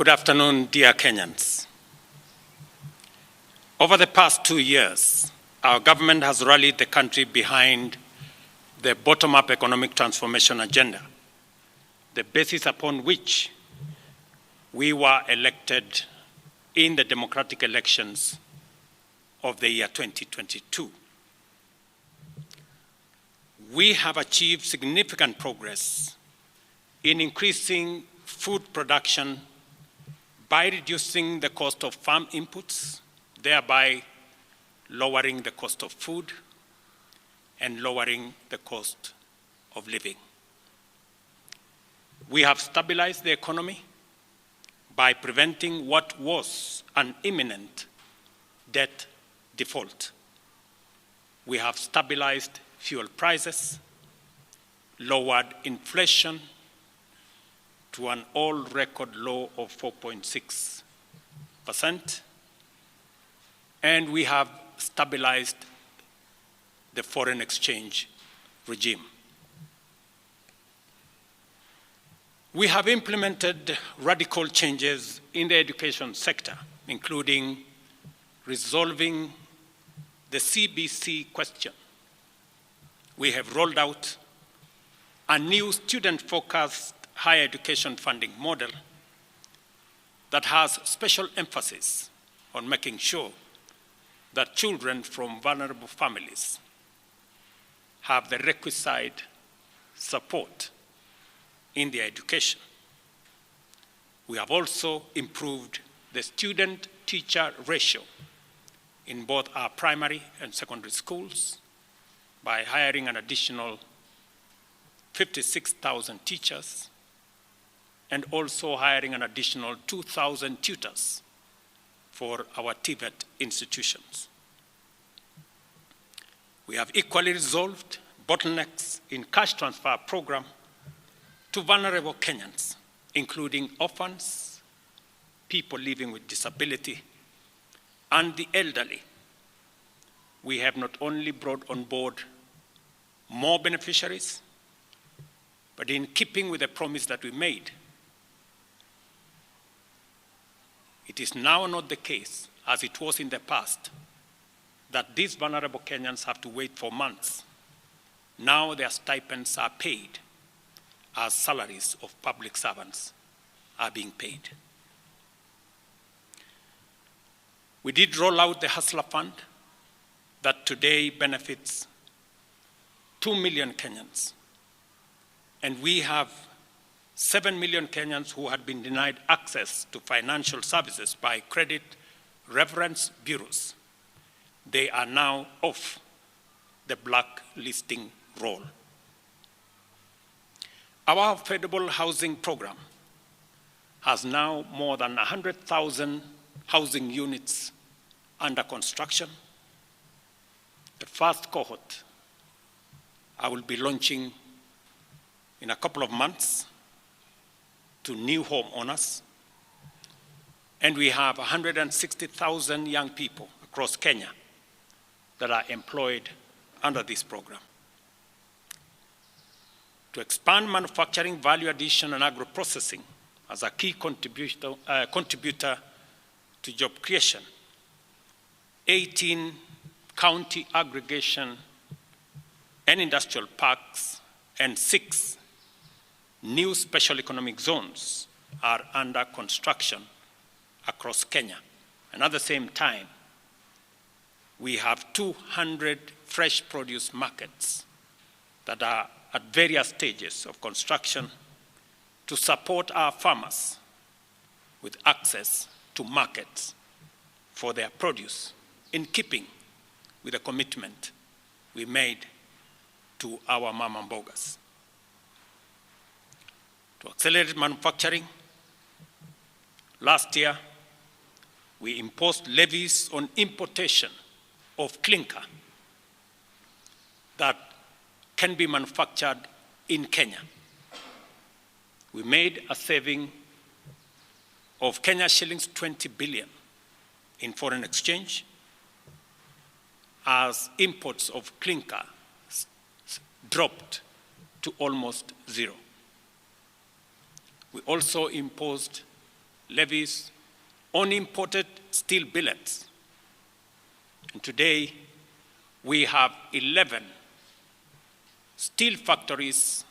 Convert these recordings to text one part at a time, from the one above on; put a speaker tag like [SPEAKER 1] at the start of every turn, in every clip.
[SPEAKER 1] Good afternoon, dear Kenyans. Over the past 2 years, our government has rallied the country behind the bottom-up economic transformation agenda, the basis upon which we were elected in the democratic elections of the year 2022. We have achieved significant progress in increasing food production by reducing the cost of farm inputs, thereby lowering the cost of food and lowering the cost of living. We have stabilized the economy by preventing what was an imminent debt default. We have stabilized fuel prices, lowered inflation to an all-record low of 4.6%, and we have stabilized the foreign exchange regime. We have implemented radical changes in the education sector, including resolving the CBC question. We have rolled out a new student-focused higher education funding model that has special emphasis on making sure that children from vulnerable families have the requisite support in their education. We have also improved the student-teacher ratio in both our primary and secondary schools by hiring an additional 56,000 teachers and also hiring an additional 2,000 tutors for our TVET institutions. We have equally resolved bottlenecks in cash transfer program to vulnerable Kenyans, including orphans, people living with disability, and the elderly. We have not only brought on board more beneficiaries, but in keeping with the promise that we made, it is now not the case, as it was in the past, that these vulnerable Kenyans have to wait for months. Now their stipends are paid as salaries of public servants are being paid. We did roll out the Hustler Fund that today benefits 2 million Kenyans. And we have 7 million Kenyans who had been denied access to financial services by credit reference bureaus. They are now off the blacklisting roll. Our affordable housing program has now more than 100,000 housing units under construction. The first cohort I will be launching in a couple of months to new homeowners, and we have 160,000 young people across Kenya that are employed under this program. To expand manufacturing, value addition, and agro-processing as a key contributor to job creation, 18 county aggregation and industrial parks and 6 new special economic zones are under construction across Kenya. And at the same time, we have 200 fresh produce markets that are at various stages of construction to support our farmers with access to markets for their produce, in keeping with the commitment we made to our mama mbogas. To accelerate manufacturing, last year we imposed levies on importation of clinker that can be manufactured in Kenya. We made a saving of Kenya shillings 20 billion in foreign exchange as imports of clinker dropped to almost zero. We also imposed levies on imported steel billets. And today, we have 11 steel factories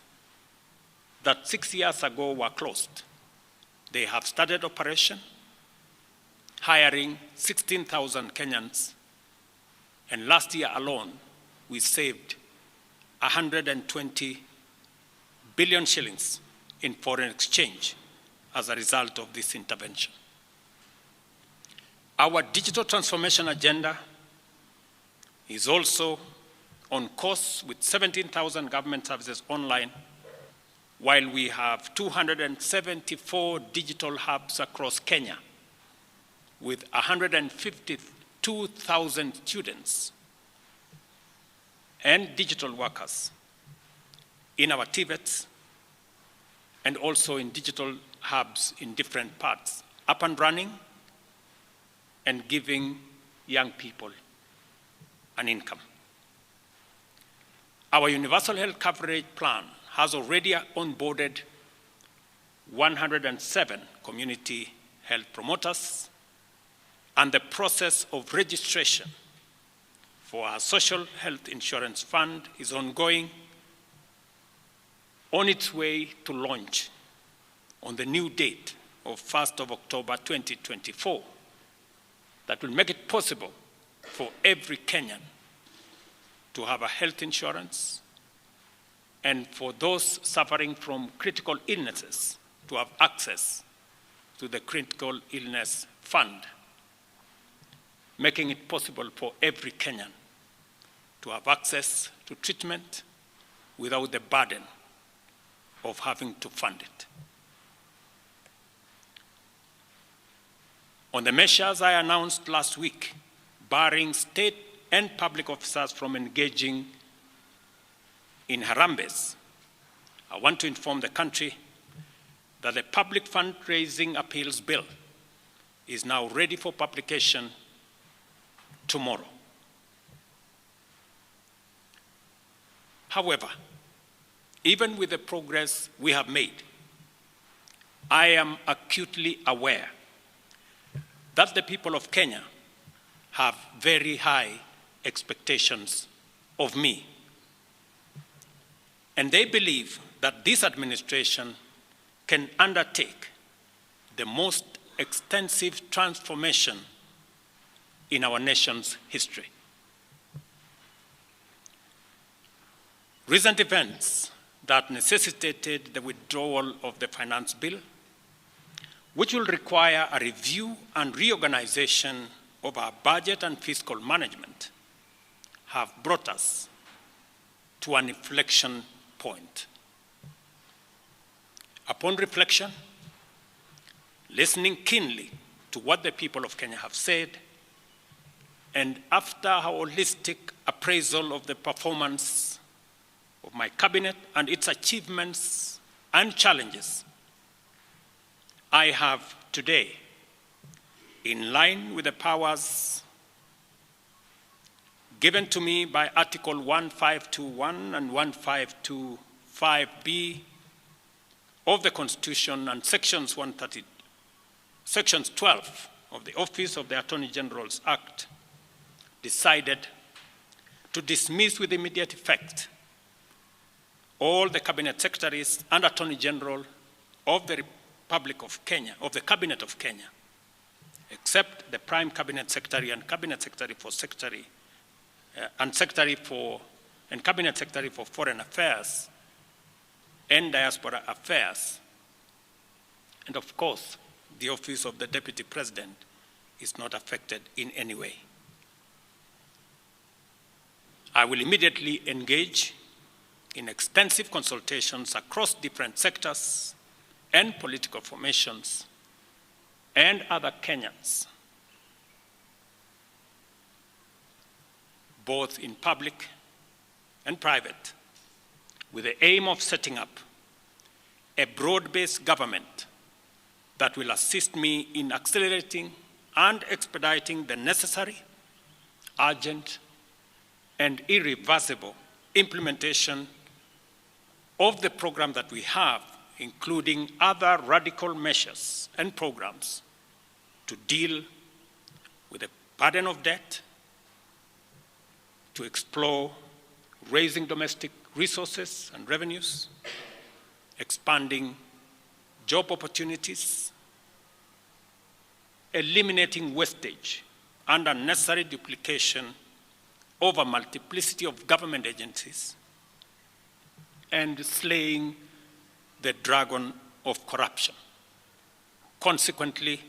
[SPEAKER 1] that 6 years ago were closed. They have started operation, hiring 16,000 Kenyans, and last year alone, we saved 120 billion shillings in foreign exchange as a result of this intervention. Our digital transformation agenda is also on course with 17,000 government services online, while we have 274 digital hubs across Kenya with 152,000 students and digital workers in our TVETs and also in digital hubs in different parts, up and running and giving young people an income. Our universal health coverage plan has already onboarded 107 community health promoters, and the process of registration for our social health insurance fund is ongoing, on its way to launch on the new date of 1st of October 2024 that will make it possible for every Kenyan to have a health insurance, and for those suffering from critical illnesses to have access to the critical illness fund, making it possible for every Kenyan to have access to treatment without the burden of having to fund it. On the measures I announced last week, barring state and public officers from engaging in harambes, I want to inform the country that the Public Fundraising Appeals Bill is now ready for publication tomorrow. However, even with the progress we have made, I am acutely aware that the people of Kenya have very high expectations of me. And they believe that this administration can undertake the most extensive transformation in our nation's history. Recent events that necessitated the withdrawal of the finance bill, which will require a review and reorganization of our budget and fiscal management, have brought us to an inflection point. Upon reflection, listening keenly to what the people of Kenya have said, and after a holistic appraisal of the performance of my cabinet and its achievements and challenges, I have today, in line with the powers given to me by Article 1521 and 1525B of the Constitution and Sections 12 of the Office of the Attorney General's Act, decided to dismiss with immediate effect all the Cabinet Secretaries and Attorney General of the Republic of Kenya, of the Cabinet of Kenya, except the Prime Cabinet Secretary and Cabinet Secretary for Cabinet Secretary for Foreign Affairs and Diaspora Affairs. And of course, the Office of the Deputy President is not affected in any way. I will immediately engage in extensive consultations across different sectors and political formations and other Kenyans, both in public and private, with the aim of setting up a broad-based government that will assist me in accelerating and expediting the necessary, urgent, and irreversible implementation of the program that we have including other radical measures and programs to deal with the burden of debt, to explore raising domestic resources and revenues, expanding job opportunities, eliminating wastage and unnecessary duplication of a multiplicity of government agencies, and slaying the dragon of corruption, consequently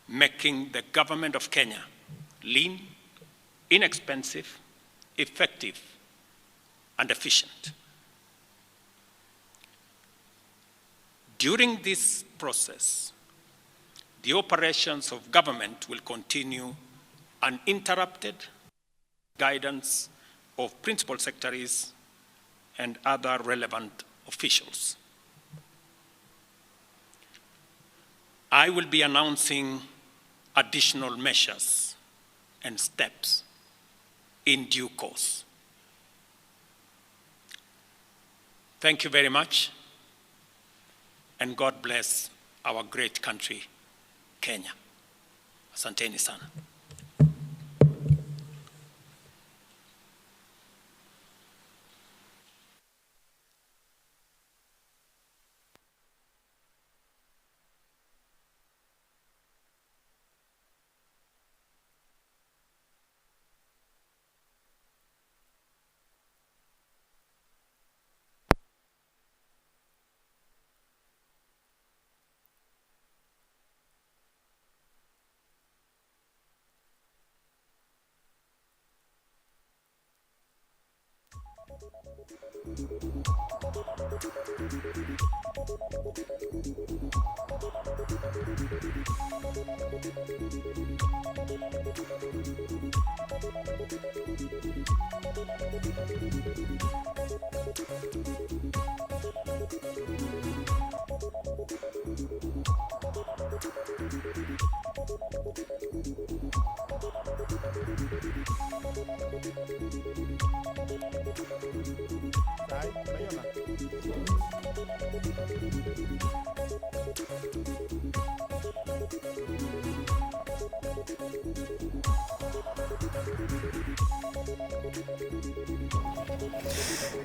[SPEAKER 1] making the government of Kenya lean, inexpensive, effective, and efficient. During this process, the operations of government will continue uninterrupted, guidance of principal secretaries and other relevant officials. I will be announcing additional measures and steps in due course. Thank you very much, and God bless our great country, Kenya. Asanteni sana.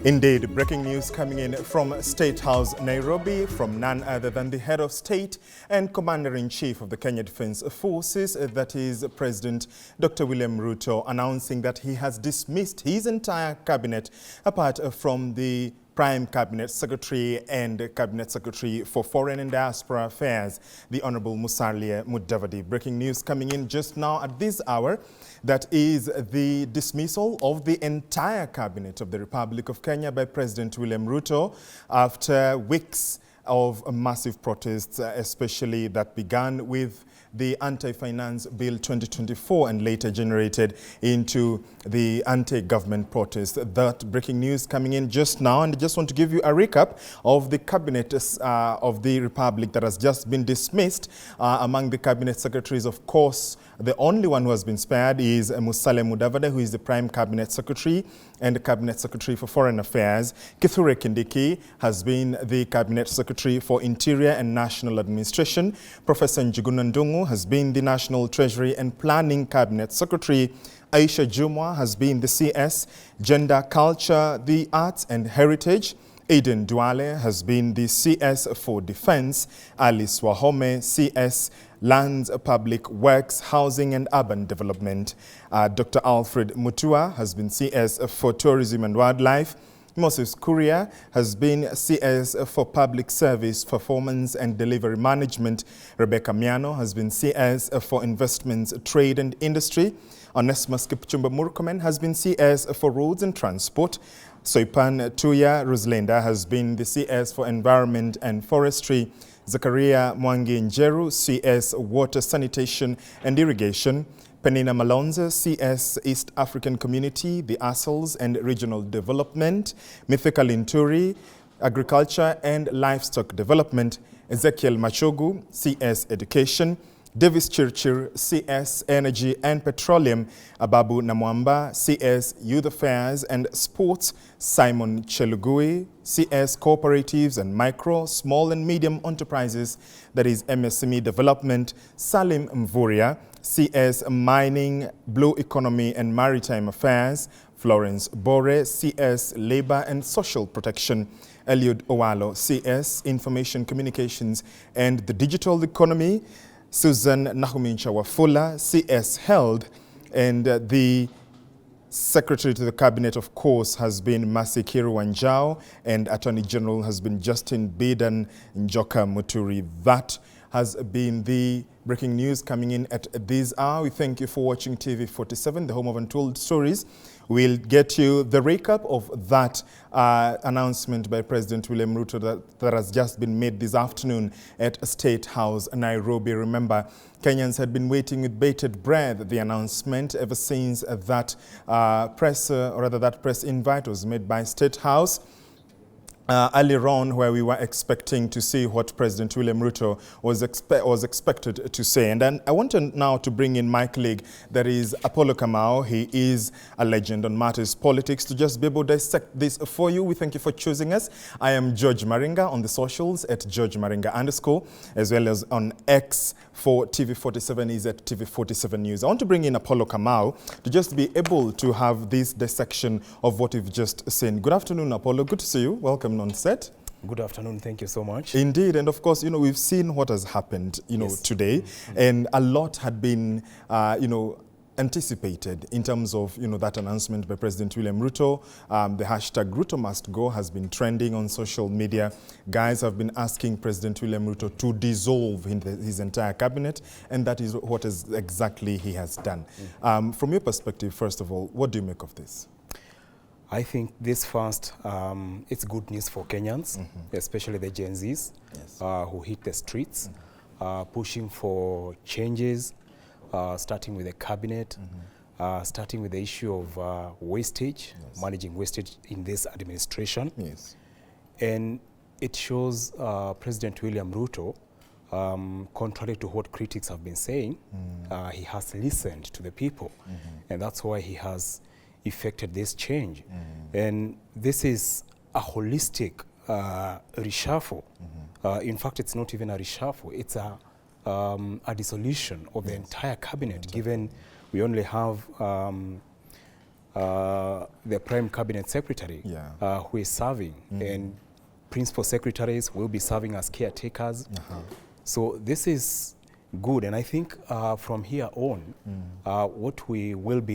[SPEAKER 2] Indeed, breaking news coming in from State House, Nairobi, from none other than the head of state and Commander-in-Chief of the Kenya Defence Forces, that is President Dr. William Ruto, announcing that he has dismissed his entire cabinet, apart from the Prime Cabinet Secretary and Cabinet Secretary for Foreign and Diaspora Affairs, the Honorable Musalia Mudavadi. Breaking news coming in just now at this hour, that is the dismissal of the entire cabinet of the Republic of Kenya by President William Ruto after weeks of massive protests, especially that began with the Anti-Finance Bill 2024 and later generated into the anti-government protest. That breaking news coming in just now, and I just want to give you a recap of the cabinet of the Republic that has just been dismissed. Among the cabinet secretaries, of course, the only one who has been spared is Musalia Mudavadi, who is the Prime Cabinet Secretary and the Cabinet Secretary for Foreign Affairs. Kithure Kindiki has been the Cabinet Secretary for Interior and National Administration. Professor Njuguna Ndung'u has been the National Treasury and Planning Cabinet Secretary. Aisha Jumwa has been the CS, Gender, Culture, the Arts and Heritage. Aiden Duale has been the CS for Defense. Alice Wahome, CS, Lands, Public Works, Housing and Urban Development. Dr. Alfred Mutua has been CS for Tourism and Wildlife. Moses Kuria has been CS for Public Service, Performance and Delivery Management. Rebecca Miano has been CS for Investments, Trade and Industry. Onesimus Kipchumba Murkomen has been CS for Roads and Transport. Soipan Tuya Roslenda has been the CS for Environment and Forestry. Zakaria Mwangi Njeru, CS Water, Sanitation and Irrigation. Penina Malonza, CS East African Community, the ASALs and Regional Development. Mithika Linturi, Agriculture and Livestock Development. Ezekiel Machogu, CS Education. Davis Chirchir, CS Energy and Petroleum, Ababu Namwamba, CS Youth Affairs and Sports, Simon Chelugui, CS Cooperatives and Micro, Small and Medium Enterprises, that is MSME Development, Salim Mvuria, CS Mining, Blue Economy and Maritime Affairs, Florence Bore, CS Labor and Social Protection, Eliud Owalo, CS Information Communications and the Digital Economy, Susan Nahumincha Wafula, CS Held, and the Secretary to the Cabinet, of course, has been Mercy Kiru Wanjao, and Attorney General has been Justin Bidan Njoka Muturi. That has been the breaking news coming in at this hour. We thank you for watching TV47, the home of untold stories. We'll get you the recap of that announcement by President William Ruto that has just been made this afternoon at State House, Nairobi. Remember, Kenyans had been waiting with bated breath the announcement ever since that press invite was made by State House. Earlier on, where we were expecting to see what President William Ruto was expected to say. And then I want now to bring in my colleague, that is Apollo Kamau. He is a legend on matters politics, to just be able to dissect this for you. We thank you for choosing us. I am George Maringa on the socials at George Maringa _ as well as on X for TV47 is at TV47 News. I want to bring in Apollo Kamau to just be able to have this dissection of what we've just seen. Good afternoon, Apollo. Good to see you. Welcome on set.
[SPEAKER 3] Good afternoon. Thank you so much.
[SPEAKER 2] Indeed. And of course, we've seen what has happened,
[SPEAKER 3] Yes.
[SPEAKER 2] today, and a lot had been, anticipated in terms of, that announcement by President William Ruto. The hashtag Ruto must go has been trending on social media. Guys have been asking President William Ruto to dissolve his entire cabinet, and that is what exactly he has done. From your perspective, first of all, what do you make of this?
[SPEAKER 3] I think this first, it's good news for Kenyans, especially the Gen Zs,
[SPEAKER 2] Yes.
[SPEAKER 3] who hit the streets, pushing for changes, starting with the cabinet, starting with the issue of wastage,
[SPEAKER 2] Yes.
[SPEAKER 3] managing wastage in this administration.
[SPEAKER 2] Yes.
[SPEAKER 3] And it shows President William Ruto, contrary to what critics have been saying, he has listened to the people. And that's why he has effected this change. And this is a holistic reshuffle. In fact, it's not even a reshuffle. It's a dissolution of the entire cabinet, given we only have the Prime Cabinet Secretary who is serving, and principal secretaries will be serving as caretakers. So this is good, and I think from here on, what we will be